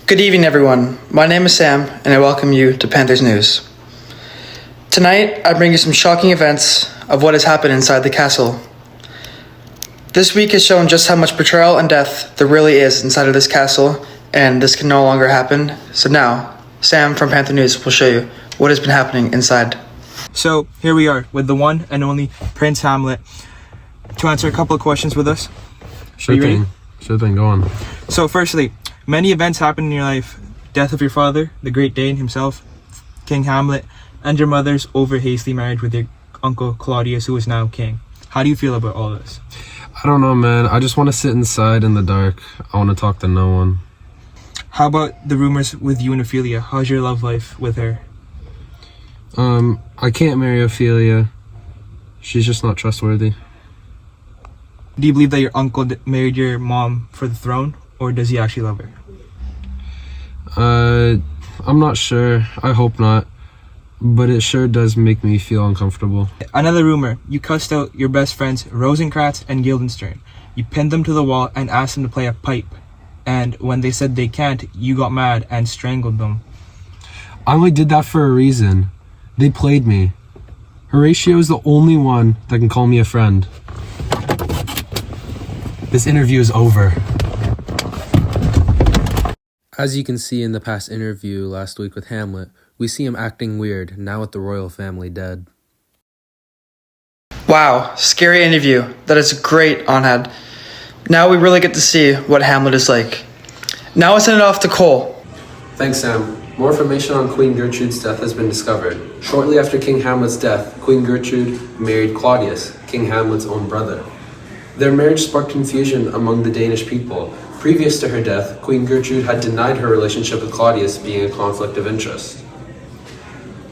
Good evening, everyone. My name is Sam, and I welcome you to Panthers News. Tonight, I bring you some shocking events of what has happened inside the castle. This week has shown just how much betrayal and death there really is inside of this castle, and this can no longer happen. So now, Sam from Panther News will show you what has been happening inside. So here we are with the one and only Prince Hamlet to answer a couple of questions with us. Sure thing. Go on. So firstly, many events happened in your life. Death of your father, the Great Dane himself, King Hamlet, and your mother's over hasty marriage with your uncle Claudius, who is now king. How do you feel about all this? I don't know, man. I just want to sit inside in the dark. I want to talk to no one. How about the rumors with you and Ophelia? How's your love life with her? I can't marry Ophelia. She's just not trustworthy. Do you believe that your uncle married your mom for the throne, or does he actually love her? I'm not sure. I hope not. But it sure does make me feel uncomfortable. Another rumor, you cussed out your best friends Rosencrantz and Guildenstern. You pinned them to the wall and asked them to play a pipe. And when they said they can't, you got mad and strangled them. I only did that for a reason. They played me. Horatio is the only one that can call me a friend. This interview is over. As you can see in the past interview last week with Hamlet, we see him acting weird now with the royal family dead. Wow, scary interview. That is great, Onhad. Now we really get to see what Hamlet is like. Now let's send it off to Cole. Thanks, Sam. More information on Queen Gertrude's death has been discovered. Shortly after King Hamlet's death, Queen Gertrude married Claudius, King Hamlet's own brother. Their marriage sparked confusion among the Danish people. Previous to her death, Queen Gertrude had denied her relationship with Claudius being a conflict of interest.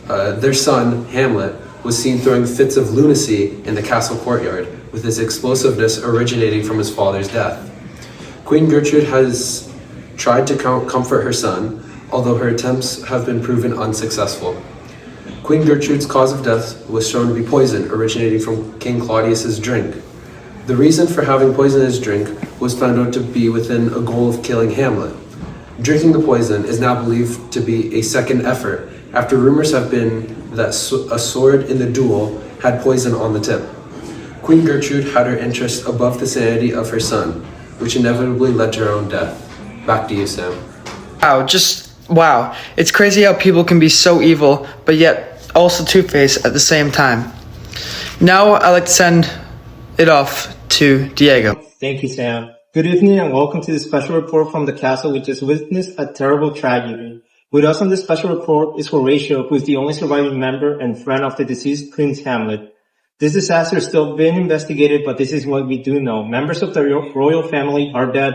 Their son, Hamlet, was seen throwing fits of lunacy in the castle courtyard, with his explosiveness originating from his father's death. Queen Gertrude has tried to comfort her son, although her attempts have been proven unsuccessful. Queen Gertrude's cause of death was shown to be poison originating from King Claudius's drink. The reason for having poison in his drink was found out to be within a goal of killing Hamlet. Drinking the poison is now believed to be a second effort, after rumors have been that a sword in the duel had poison on the tip. Queen Gertrude had her interest above the sanity of her son, which inevitably led to her own death. Back to you, Sam. Wow. It's crazy how people can be so evil, but yet also two-faced at the same time. Now I'd like to send it off to Diego. Thank you, Sam. Good evening and welcome to the special report from the castle, which has witnessed a terrible tragedy. With us on this special report is Horatio, who is the only surviving member and friend of the deceased Prince Hamlet. This disaster is still being investigated, but this is what we do know. Members of the royal family are dead.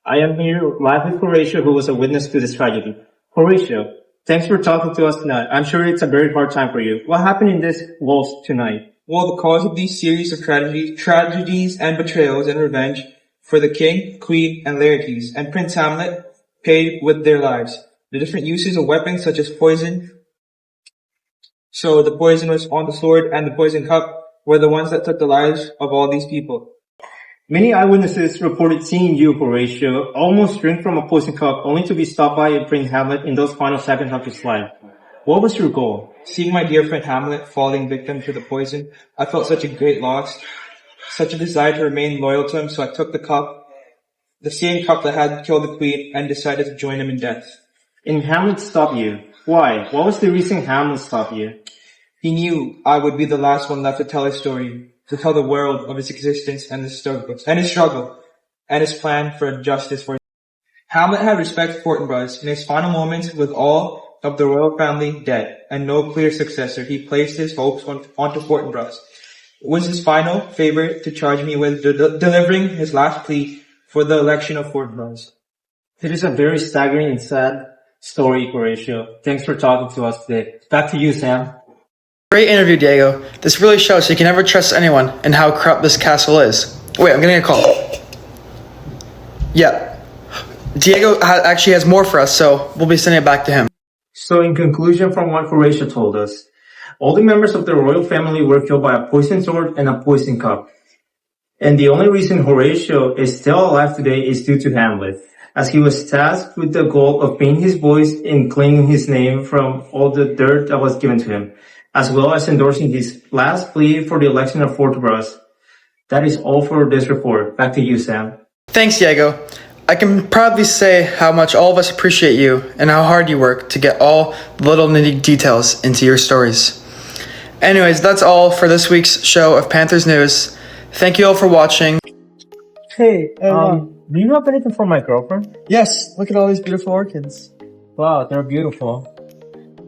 I am here live with Horatio, who was a witness to this tragedy. Horatio, thanks for talking to us tonight. I'm sure it's a very hard time for you. What happened in this waltz tonight? Well, the cause of these series of tragedies and betrayals and revenge for the king, queen, and Laertes, and Prince Hamlet paid with their lives. The different uses of weapons such as poison. So the poison was on the sword and the poison cup were the ones that took the lives of all these people. Many eyewitnesses reported seeing you, Horatio, almost drink from a poison cup only to be stopped by Prince Hamlet in those final seconds of his life. What was your goal? Seeing my dear friend Hamlet falling victim to the poison, I felt such a great loss, such a desire to remain loyal to him, so I took the cup, the same cup that had killed the queen, and decided to join him in death. And Hamlet stopped you. Why? What was the reason Hamlet stopped you? He knew I would be the last one left to tell his story, to tell the world of his existence and his struggle, and his plan for justice for him. Hamlet had respect for Fortinbras. In his final moments, with all of the royal family dead and no clear successor, he placed his hopes onto Fortinbras. It was his final favor to charge me with delivering his last plea for the election of Fortinbras. It is a very staggering and sad story, Horatio. Thanks for talking to us today. Back to you, Sam. Great interview, Diego. This really shows you can never trust anyone and how corrupt this castle is. Wait, I'm getting a call. Yeah. Diego actually has more for us, so we'll be sending it back to him. So in conclusion from what Horatio told us, all the members of the royal family were killed by a poisoned sword and a poisoned cup. And the only reason Horatio is still alive today is due to Hamlet, as he was tasked with the goal of paying his voice in claiming his name from all the dirt that was given to him, as well as endorsing his last plea for the election of Fortinbras. That is all for this report. Back to you, Sam. Thanks, Diego. I can proudly say how much all of us appreciate you and how hard you work to get all the little nitty details into your stories. Anyways, that's all for this week's show of Panthers News. Thank you all for watching. Hey, Do you have anything for my girlfriend? yes, look at all these beautiful orchids. Wow, they're beautiful.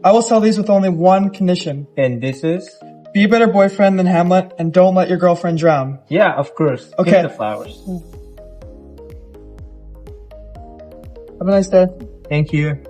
I will sell these with only one condition. And this is? Be a better boyfriend than Hamlet and don't let your girlfriend drown. Yeah, of course. Okay. Give me the flowers. Have a nice day. Thank you.